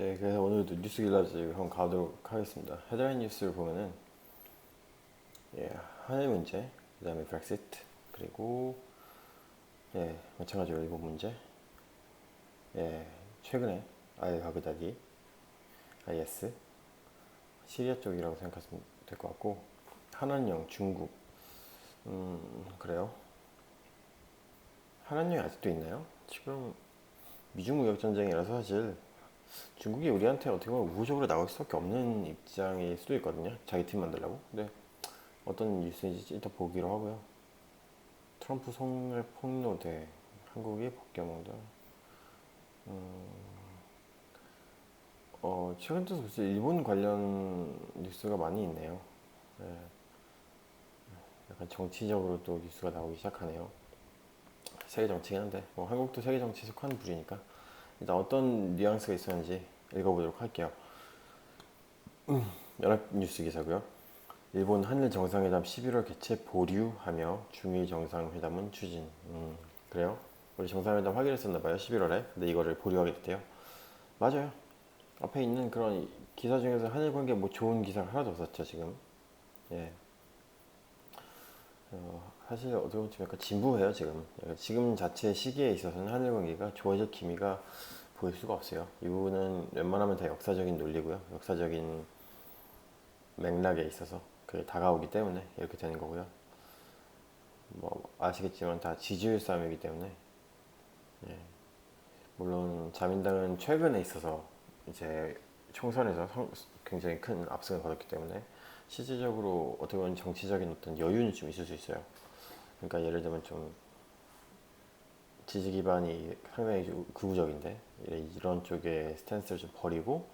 네, 그래서 오늘도 뉴스 길라지 한번 가도록 하겠습니다. 헤드라인 뉴스를 보면은 한일 문제, 그다음에 브렉시트, 그리고 마찬가지로 일본 문제, 최근에 알 바그다디, IS, 시리아 쪽이라고 생각하시면 될 것 같고 한한령, 중국, 그래요. 한한령이 아직도 있나요? 지금 미중 무역 전쟁이라서 사실 중국이 우리한테 어떻게 보면 우호적으로 나올 수밖에 없는 입장일 수도 있거든요. 자기 팀 만들려고. 근데 어떤 뉴스인지 일단 보기로 하고요. 트럼프 송을 폭로돼 한국이 벗겨먹다. 최근 들어서 일본 관련 뉴스가 많이 있네요. 네, 약간 정치적으로 또 뉴스가 나오기 시작하네요. 세계 정치긴 한데 뭐 한국도 세계 정치에 속하는 부류니까 일단 어떤 뉘앙스가 있었는지 읽어보도록 할게요. 연합뉴스 기사고요. 일본 한일 정상회담 11월 개최 보류하며 중일 정상회담은 추진. 그래요? 우리 정상회담 하기로 했었나봐요. 11월에. 근데 이거를 보류하게 됐대요. 맞아요. 앞에 있는 그런 기사 중에서 한일 관계 뭐 좋은 기사가 하나도 없었죠 지금. 예. 사실 어떻게 보면 좀 약간 진부해요 지금. 지금 자체 시기에 있어서는 한일 관계가 좋아질 기미가 보일 수가 없어요. 이 부분은 웬만하면 다 역사적인 논리고요. 역사적인 맥락에 있어서 그게 다가오기 때문에 이렇게 되는 거고요. 뭐 아시겠지만 다 지지율 싸움이기 때문에 물론 자민당은 최근에 있어서 이제 총선에서 굉장히 큰 압승을 거뒀기 때문에 실질적으로 어떻게 보면 정치적인 어떤 여유는 좀 있을 수 있어요. 그러니까 예를 들면 좀 지지 기반이 상당히 좀 극우적인데 이런 쪽의 스탠스를 좀 버리고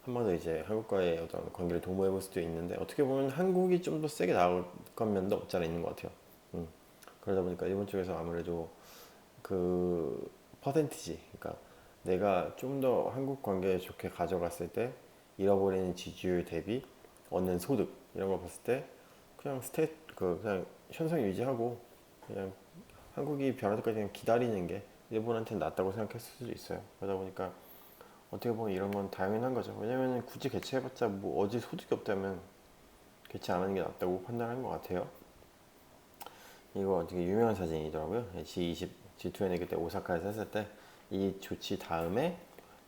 한 번 더 이제 한국과의 어떤 관계를 도모해 볼 수도 있는데 어떻게 보면 한국이 좀 더 세게 나올 건 면도 없지 않아 있는 것 같아요. 그러다 보니까 일본 쪽에서 아무래도 그 퍼센티지, 그러니까 내가 좀 더 한국 관계에 좋게 가져갔을 때 잃어버리는 지지율 대비 얻는 소득 이런 걸 봤을 때 그냥 그냥 현상 유지하고 그냥 한국이 변할 때까지 그냥 기다리는 게 일본한테는 낫다고 생각했을 수도 있어요. 그러다 보니까 어떻게 보면 이런 건 당연한 거죠. 왜냐면 굳이 개최해봤자 뭐 어디 소득이 없다면 개최 안 하는 게 낫다고 판단한 것 같아요. 이거 되게 유명한 사진이더라고요. G20, G20 그때 오사카에서 했을 때 이 조치 다음에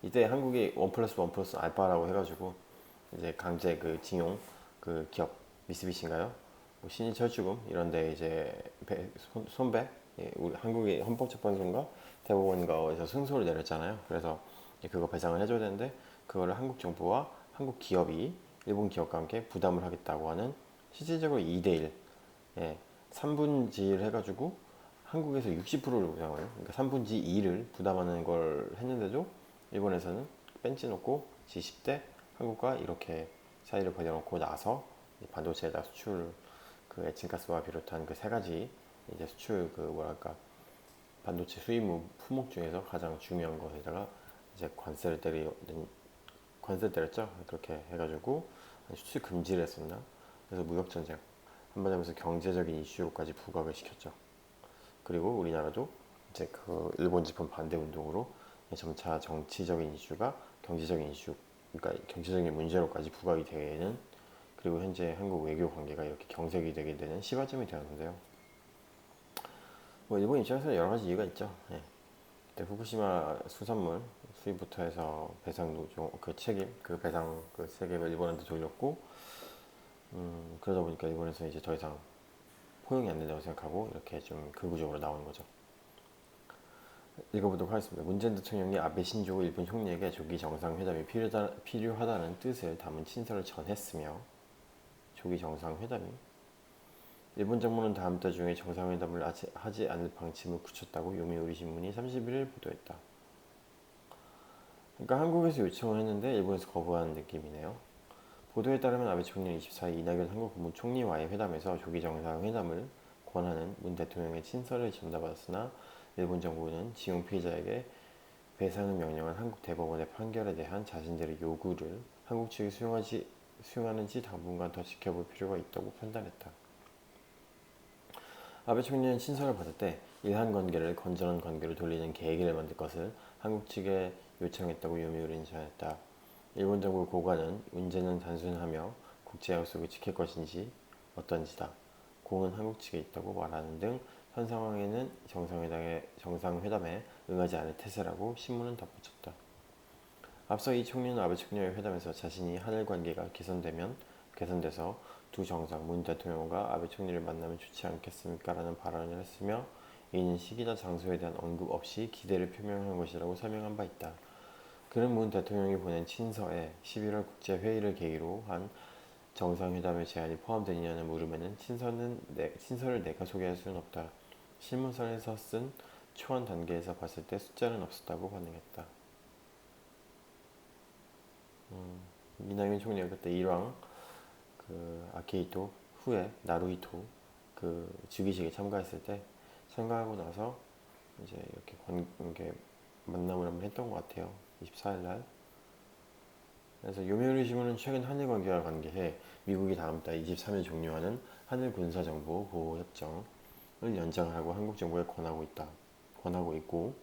이때 한국이 원 플러스 원 플러스 알파라고 해가지고 이제 강제 그 징용 그 기업 미쓰비시인가요? 뭐 신일철주금 이런데 이제 손배 우리 한국의 헌법재판소인가 대법원가에서 승소를 내렸잖아요. 그래서 이제 그거 배상을 해줘야 되는데 그거를 한국 정부와 한국 기업이 일본 기업과 함께 부담을 하겠다고 하는 실질적으로 2대1 3분지를 해가지고 한국에서 60%를 부담해요. 그러니까 3분지 2를 부담하는 걸 했는데도 일본에서는 벤치 놓고 G10대 한국과 이렇게 사이를 벌려놓고 나서 반도체에다 수출 그 에칭가스와 비롯한 그 세 가지 이제 수출 그 뭐랄까 반도체 수입 품목 중에서 가장 중요한 것에다가 이제 관세 때렸죠. 그렇게 해가지고 수출 금지를 했었나. 그래서 무역 전쟁 한번 하면서 경제적인 이슈로까지 부각을 시켰죠. 그리고 우리나라도 이제 그 일본 집권 반대 운동으로 점차 정치적인 이슈가 경제적인 이슈, 그러니까 경제적인 문제로까지 부각이 되는 그리고 현재 한국 외교 관계가 이렇게 경색이 되게 되는 시발점이 되었는데요. 뭐 일본 입장에서는 여러 가지 이유가 있죠. 그때 후쿠시마 수산물 수입부터 해서 배상 노조 그 책임 그 배상 그 세금을 일본한테 돌렸고 그러다 보니까 일본에서 이제 더 이상 포용이 안 된다고 생각하고 이렇게 좀 극우적으로 나오는 거죠. 읽어보도록 하겠습니다. 문재인 대통령이 아베 신조 일본 총리에게 조기 정상회담이 필요하다는 뜻을 담은 친서를 전했으며 조기 정상회담이 일본 정부는 다음 달 중에 정상회담을 하지 않을 방침을 굳혔다고 요미우리 신문이 31일 보도했다. 그러니까 한국에서 요청을 했는데 일본에서 거부하는 느낌이네요. 보도에 따르면 아베 총리는 24일 이낙연 한국 국무총리와의 회담에서 조기 정상회담을 권하는 문 대통령의 친서를 전달받았으나 일본 정부는 지용 피해자에게 배상을 명령한 한국 대법원의 판결에 대한 자신들의 요구를 한국 측이 수용하는지 당분간 더 지켜볼 필요가 있다고 판단했다. 아베 총리는 친서를 받을 때 일한 관계를 건전한 관계로 돌리는 계기를 만들 것을 한국 측에 요청했다고 요미우리는 전했다. 일본 정부 고관은 문제는 단순하며 국제 약속을 지킬 것인지 어떤지다. 공은 한국 측에 있다고 말하는 등 현 상황에는 정상회담에 응하지 않을 태세라고 신문은 덧붙였다. 앞서 이 총리는 아베 총리와의 회담에서 자신이 한일 관계가 개선돼서 두 정상 문 대통령과 아베 총리를 만나면 좋지 않겠습니까? 라는 발언을 했으며 이는 시기나 장소에 대한 언급 없이 기대를 표명한 것이라고 설명한 바 있다. 그는 문 대통령이 보낸 친서에 11월 국제회의를 계기로 한 정상회담의 제안이 포함되느냐는 물음에는 친서를 내가 소개할 수는 없다. 실무선에서 쓴 초안 단계에서 봤을 때 숫자는 없었다고 반응했다. 이낙연 총리가 그때 일왕 아케이토 후에 나루히토 즉위식에 참가했을 때 참가하고 나서 이제 이렇게 만남을 한번 했던 것 같아요. 24일 날. 그래서 요미우리 신문은 최근 한일 관계와 관계해 미국이 다음 달 23일 종료하는 한일 군사정보 보호 협정을 연장하라고 한국 정부에 권하고 있고,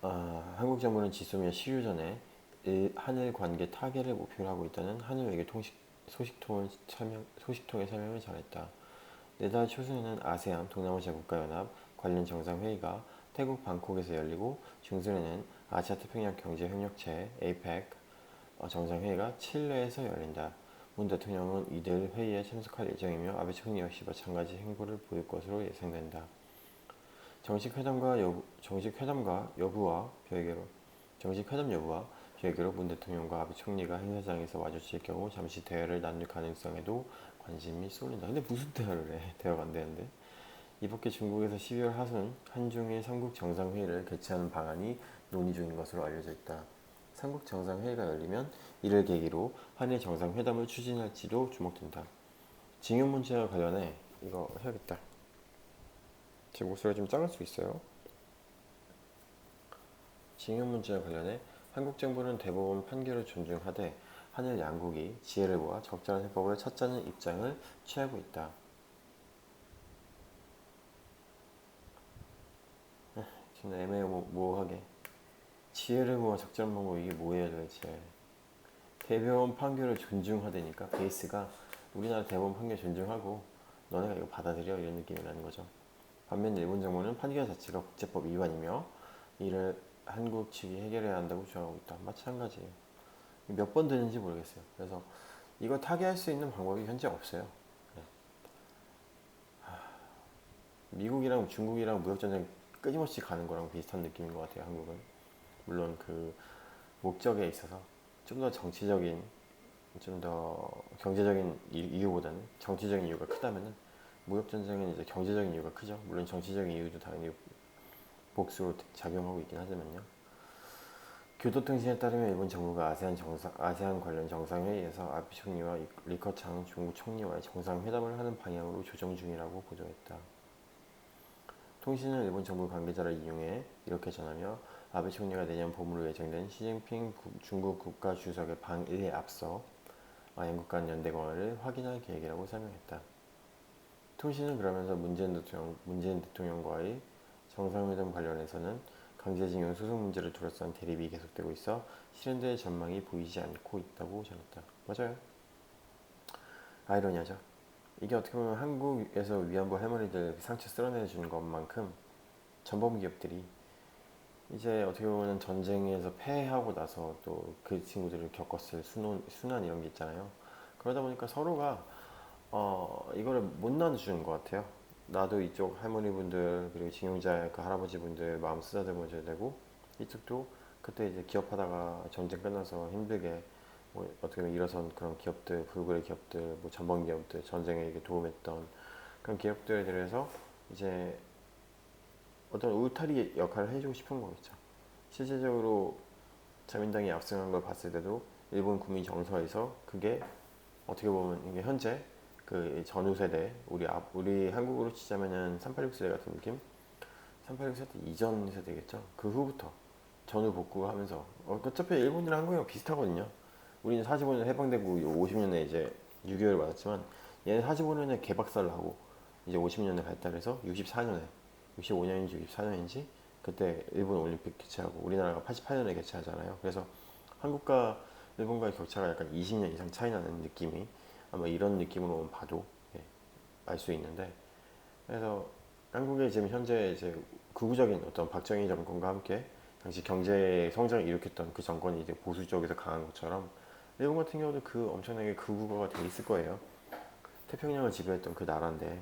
한국 정부는 지소미아 시휴 전에 한일 관계 타개를 목표로 하고 있다는 한일 외교 소식통의 설명을 전했다. 내달 초순에는 아세안 동남아시아 국가연합 관련 정상회의가 태국 방콕에서 열리고 중순에는 아시아태평양 경제협력체 APEC 정상회의가 칠레에서 열린다. 문 대통령은 이들 회의에 참석할 예정이며 아베 총리 역시 마찬가지 행보를 보일 것으로 예상된다. 정식 회담 여부와 별개로 문 대통령과 아베 총리가 행사장에서 마주칠 경우 잠시 대화를 나눌 가능성에도 관심이 쏠린다. 근데 무슨 대화를 해? 대화가 안 되는데. 이밖에 중국에서 12월 하순 한중일 삼국 정상회의를 개최하는 방안이 논의 중인 것으로 알려져 있다. 삼국 정상회의가 열리면 이를 계기로 한일 정상회담을 추진할지도 주목된다. 징용 문제와 관련해 이거 해야겠다. 제 목소리가 좀 작을 수 있어요. 징용 문제와 관련해 한국 정부는 대법원 판결을 존중하되 한일 양국이 지혜를 모아 적절한 해법을 찾자는 입장을 취하고 있다. 좀 애매모호하게 지혜를 모아 적절한 방법 이게 뭐예요 도대체. 대법원 판결을 존중하다니까 베이스가 우리나라 대법원 판결 존중하고 너네가 이거 받아들여 이런 느낌이 나는 거죠. 반면 일본 정부는 판결 자체가 국제법 위반이며 이를 한국 측이 해결해야 한다고 주장하고 있다. 마찬가지예요. 몇 번 드는지 모르겠어요. 그래서 이거 타개할 수 있는 방법이 현재 없어요. 네. 미국이랑 중국이랑 무역전쟁 끊임없이 가는 거랑 비슷한 느낌인 것 같아요. 한국은 물론 그 목적에 있어서 좀 더 정치적인 좀 더 경제적인 이유보다는 정치적인 이유가 크다면은 무역전쟁은 이제 경제적인 이유가 크죠. 물론 정치적인 이유도 당연히 복수로 작용하고 있긴 하지만요. 교도통신에 따르면 일본 정부가 아세안 관련 정상회의에서 아베 총리와 리커창 중국 총리와의 정상회담을 하는 방향으로 조정 중이라고 보도했다. 통신은 일본 정부 관계자를 이용해 이렇게 전하며 아베 총리가 내년 봄으로 예정된 시진핑 중국 국가주석의 방일에 앞서 양국 간 연대 강화를 확인할 계획이라고 설명했다. 통신은 그러면서 문재인 대통령과의 정상회담 관련해서는 강제징용 소송 문제를 둘러싼 대립이 계속되고 있어 실현될 전망이 보이지 않고 있다고 전했다. 맞아요. 아이러니하죠. 이게 어떻게 보면 한국에서 위안부 할머니들 상처 쓸어내주는 것만큼 전범 기업들이 이제 어떻게 보면 전쟁에서 패하고 나서 또 그 친구들을 겪었을 순환 이런 게 있잖아요. 그러다 보니까 서로가 이거를 못 나눠주는 것 같아요. 나도 이쪽 할머니분들 그리고 징용자 그 할아버지분들 마음 쓰다듬어줘야 되고 이쪽도 그때 이제 기업하다가 전쟁 끝나서 힘들게 뭐 어떻게 보면 일어선 그런 기업들, 불굴의 기업들, 뭐 전범 기업들, 전쟁에 도움했던 그런 기업들에 대해서 이제 어떤 울타리 역할을 해주고 싶은 거겠죠. 실질적으로 자민당이 압승한 걸 봤을 때도 일본 국민 정서에서 그게 어떻게 보면 이게 현재 그 전후 세대 우리 한국으로 치자면은 386 세대 같은 느낌? 386 세대 이전 세대겠죠. 그 후부터 전후 복구하면서 어차피 일본이랑 한국이랑 비슷하거든요. 우리는 45년 해방되고 50년에 이제 6.25를 맞았지만 얘는 45년에 개박살을 하고 이제 50년에 발달해서 64년에 65년인지 64년인지 그때 일본 올림픽 개최하고 우리나라가 88년에 개최하잖아요. 그래서 한국과 일본과의 격차가 약간 20년 이상 차이 나는 느낌이 아마 이런 느낌으로 봐도 예, 알 수 있는데 그래서 한국의 지금 현재 이제 극우적인 어떤 박정희 정권과 함께 당시 경제 성장을 일으켰던 그 정권이 이제 보수 쪽에서 강한 것처럼 일본 같은 경우도 그 엄청나게 극우가 돼 있을 거예요. 태평양을 지배했던 그 나라인데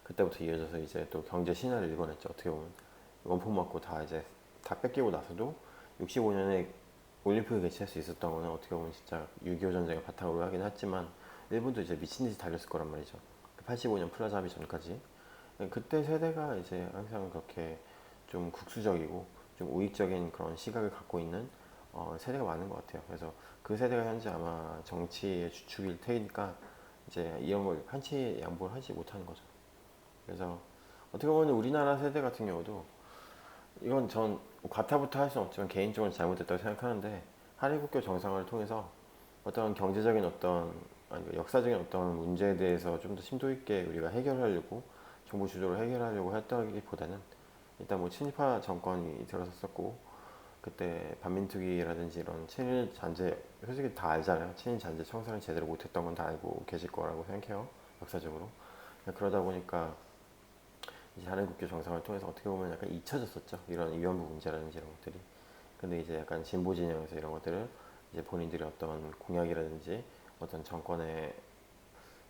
그때부터 이어져서 이제 또 경제 신화를 일궈냈죠. 어떻게 보면 원폭 맞고 다 이제 다 뺏기고 나서도 65년에 올림픽을 개최할 수 있었던 거는 어떻게 보면 진짜 6.25 전쟁을 바탕으로 하긴 했지만 일본도 이제 미친 듯이 달렸을 거란 말이죠. 85년 플라자 합의 전까지. 그때 세대가 이제 항상 그렇게 좀 국수적이고 좀 우익적인 그런 시각을 갖고 있는 세대가 많은 것 같아요. 그래서 그 세대가 현재 아마 정치의 주축일 테니까 이제 이런 걸 한치 양보를 하지 못하는 거죠. 그래서 어떻게 보면 우리나라 세대 같은 경우도 이건 전 과타부터 할 수는 없지만 개인적으로 잘못됐다고 생각하는데 한일국교 정상화를 통해서 어떤 경제적인 어떤 아니 역사적인 어떤 문제에 대해서 좀 더 심도 있게 우리가 해결하려고 정부 주도로 해결하려고 했다기보다는 일단 뭐 친일파 정권이 들어섰었고 그때 반민특위라든지 이런 친일 잔재 솔직히 다 알잖아요. 친일 잔재 청산을 제대로 못했던 건 다 알고 계실 거라고 생각해요. 역사적으로. 그러다 보니까 이제 한일국교 정상을 통해서 어떻게 보면 약간 잊혀졌었죠. 이런 위안부 문제라든지 이런 것들이. 근데 이제 약간 진보 진영에서 이런 것들을 이제 본인들의 어떤 공약이라든지 어떤 정권의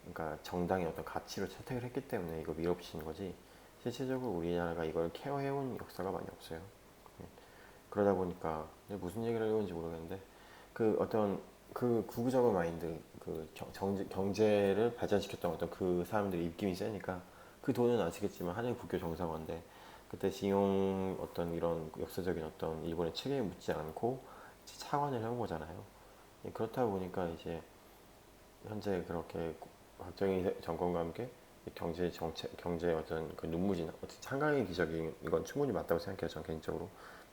그러니까 정당의 어떤 가치로 채택을 했기 때문에 이거 밀어붙이는 거지. 실질적으로 우리나라가 이걸 케어해온 역사가 많이 없어요. 그러다 보니까 무슨 얘기를 하려는지 모르겠는데 그 어떤 그 구구적인 마인드 그 경제를 발전시켰던 어떤 그 사람들의 입김이 세니까 그 돈은 아시겠지만 한일 국교 정상화인데 그때 징용 어떤 이런 역사적인 어떤 일본의 책임을 묻지 않고 차관을 해온 거잖아요. 그렇다 보니까 이제 현재 그렇게 박정희 정권과 함께 경제 정책, 경제 어떤 그 눈무진, 어떤 창강의 기적인 이건 충분히 맞다고 생각해요. 저는 개인적으로.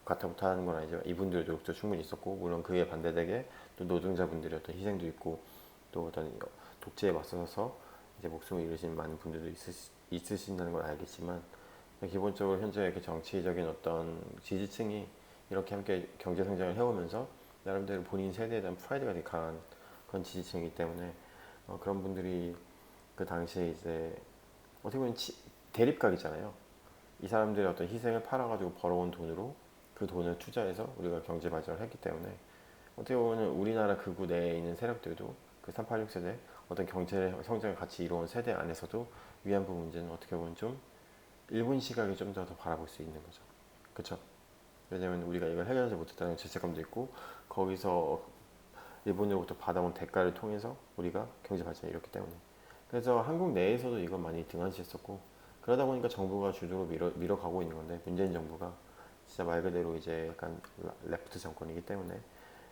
가타부타 하는 건 아니지만 이분들의 노력도 충분히 있었고, 물론 그에 반대되게 또 노동자분들의 어떤 희생도 있고, 또 어떤 독재에 맞서서 이제 목숨을 잃으신 많은 분들도 있으신다는 걸 알겠지만, 기본적으로 현재 그 정치적인 어떤 지지층이 이렇게 함께 경제 성장을 해오면서 나름대로 본인 세대에 대한 프라이드가 되게 강한 그런 지지층이기 때문에 그런 분들이 그 당시에 이제 어떻게 보면 대립각이잖아요. 이 사람들의 어떤 희생을 팔아가지고 벌어온 돈으로 그 돈을 투자해서 우리가 경제 발전을 했기 때문에 어떻게 보면 우리나라 극우 내에 있는 세력들도 그 386 세대 어떤 경제 성장을 같이 이루어온 세대 안에서도 위안부 문제는 어떻게 보면 좀 일본 시각이 좀 더 바라볼 수 있는 거죠. 그렇죠? 왜냐면 우리가 이걸 해결하지 못했다는 죄책감도 있고 거기서 일본으로부터 받아온 대가를 통해서 우리가 경제 발전을 이뤘기 때문에 그래서 한국 내에서도 이건 많이 등한시했었고 그러다 보니까 정부가 주도로 밀어가고 있는 건데 문재인 정부가 진짜 말 그대로 이제 약간 레프트 정권이기 때문에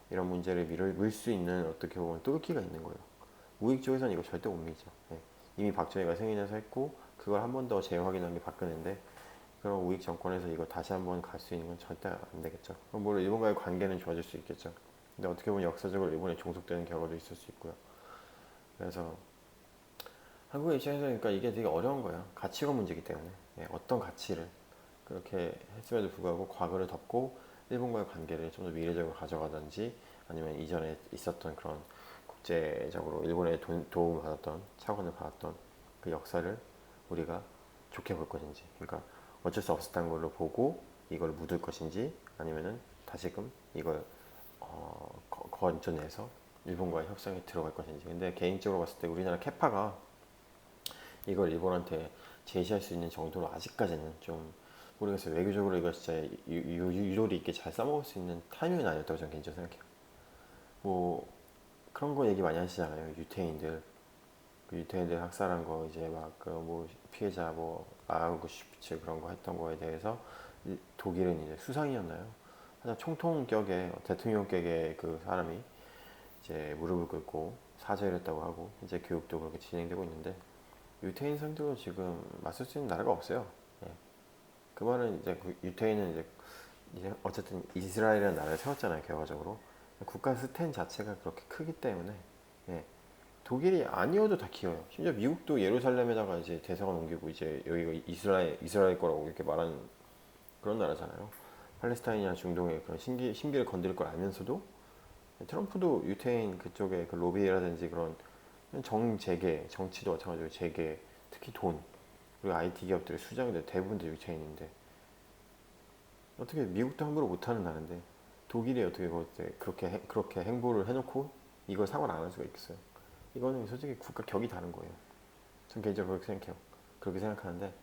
이런 문제를 밀 수 있는 어떻게 보면 뚫기가 있는 거예요. 우익 쪽에서는 이거 절대 못 밀죠. 예. 이미 박정희가 승인해서 했고 그걸 한 번 더 재확인한 게 박근혜인데 그런 우익 정권에서 이거 다시 한번 갈 수 있는 건 절대 안 되겠죠. 물론 일본과의 관계는 좋아질 수 있겠죠. 근데 어떻게 보면 역사적으로 일본에 종속되는 결과도 있을 수 있고요. 그래서 한국의 입장에서 그러니까 이게 되게 어려운 거예요. 가치관 문제이기 때문에 예, 어떤 가치를 그렇게 했음에도 불구하고 과거를 덮고 일본과의 관계를 좀 더 미래적으로 가져가든지 아니면 이전에 있었던 그런 국제적으로 일본의 도움을 받았던 차관을 받았던 그 역사를 우리가 좋게 볼 것인지 그러니까 어쩔 수 없었다는 걸로 보고 이걸 묻을 것인지 아니면은 다시금 이걸 건져내서 일본과의 협상에 들어갈 것인지 근데 개인적으로 봤을 때 우리나라 캐파가 이걸 일본한테 제시할 수 있는 정도로 아직까지는 좀 모르겠어요. 외교적으로 이거 진짜 유도리 있게 잘 써먹을 수 있는 타이밍은 아니었다고 저는 개인적으로 생각해요. 뭐 그런 거 얘기 많이 하시잖아요. 유태인들 그 유태인들 학살한 거 이제 막 그 뭐 피해자 뭐 아우슈비츠 그런 거 했던 거에 대해서 독일은 이제 수상이었나요? 하여튼 총통격에 대통령격의 그 사람이 이제 무릎을 꿇고 사죄를 했다고 하고 이제 교육도 그렇게 진행되고 있는데 유태인 상대로 지금 맞설 수 있는 나라가 없어요. 예. 그 말은 이제 그 유태인은 이제 어쨌든 이스라엘이라는 나라를 세웠잖아요. 결과적으로 국가 스탠 자체가 그렇게 크기 때문에 예. 독일이 아니어도 다 키워요. 심지어 미국도 예루살렘에다가 이제 대사관 옮기고 이제 여기가 이스라엘 거라고 이렇게 말하는 그런 나라잖아요. 팔레스타인이나 중동의 그런 신기를 건드릴 걸 알면서도 트럼프도 유태인 그쪽에 그 로비라든지 그런 정재계, 정치도 마찬가지로 재계, 특히 돈, 그리고 IT 기업들의 수장들 대부분 다 유태인인데 어떻게 미국도 함부로 못하는 나라인데 독일이 어떻게 그렇게 행보를 해놓고 이걸 사과를 안 할 수가 있겠어요? 이거는 솔직히 국가 격이 다른 거예요. 전 개인적으로 그렇게 생각해요. 그렇게 생각하는데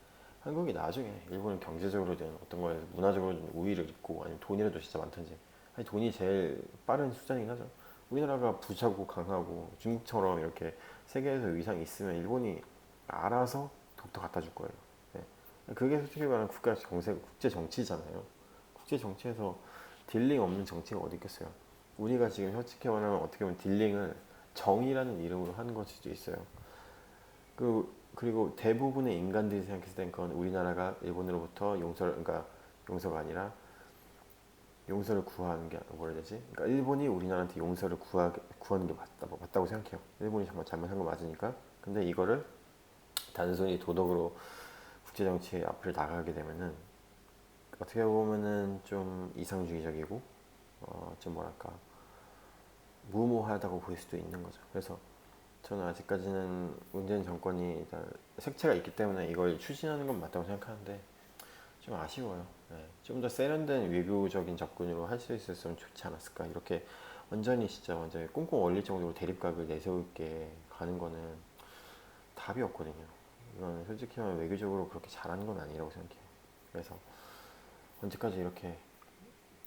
한국이 나중에 일본은 경제적으로든 어떤 거에 문화적으로든 우위를 잇고 아니면 돈이라도 진짜 많든지 아니 돈이 제일 빠른 수단이긴 하죠. 우리나라가 부자고 강하고 중국처럼 이렇게 세계에서 위상이 있으면 일본이 알아서 독도 갖다 줄 거예요. 네. 그게 솔직히 말하면 국제 정치잖아요. 국제 정치에서 딜링 없는 정치가 어디 있겠어요. 우리가 지금 솔직히 말하면 어떻게 보면 딜링을 정의라는 이름으로 하는 걸 수도 있어요. 그리고 대부분의 인간들이 생각했을 땐 그건 우리나라가 일본으로부터 그러니까 용서가 아니라 용서를 구하는 게 뭐라 해야 되지? 그러니까 일본이 우리나라한테 용서를 구하는 게 맞다고 생각해요. 일본이 정말 잘못한 거 맞으니까. 근데 이거를 단순히 도덕으로 국제정치 앞을 나가게 되면은 어떻게 보면은 좀 이상주의적이고 좀 뭐랄까 무모하다고 보일 수도 있는 거죠. 그래서 저는 아직까지는 문재인 정권이 일단 색채가 있기 때문에 이걸 추진하는 건 맞다고 생각하는데 좀 아쉬워요. 네. 좀 더 세련된 외교적인 접근으로 할 수 있었으면 좋지 않았을까. 이렇게 완전히 진짜 완전히 꽁꽁 얼릴 정도로 대립각을 내세울 게 가는 거는 답이 없거든요. 이건 솔직히 말하면 외교적으로 그렇게 잘하는 건 아니라고 생각해요. 그래서 언제까지 이렇게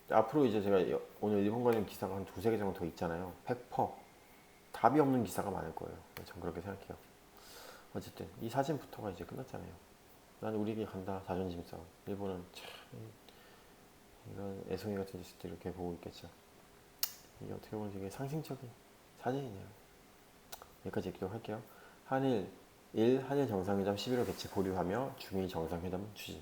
앞으로 이제 제가 오늘 일본 관련 기사가 한 두세 개 정도 더 있잖아요. 100% 답이 없는 기사가 많을 거예요. 전 그렇게 생각해요. 어쨌든 이 사진부터가 이제 끝났잖아요. 난 우리 간다 자존심 싸움. 일본은 참 이런 애송이 같은 짓도 이렇게 보고 있겠죠. 이게 어떻게 보면 되게 상징적인 사진이네요. 여기까지 읽도록 할게요. 한일 정상회담 11월 개최 보류하며 중일 정상회담 추진.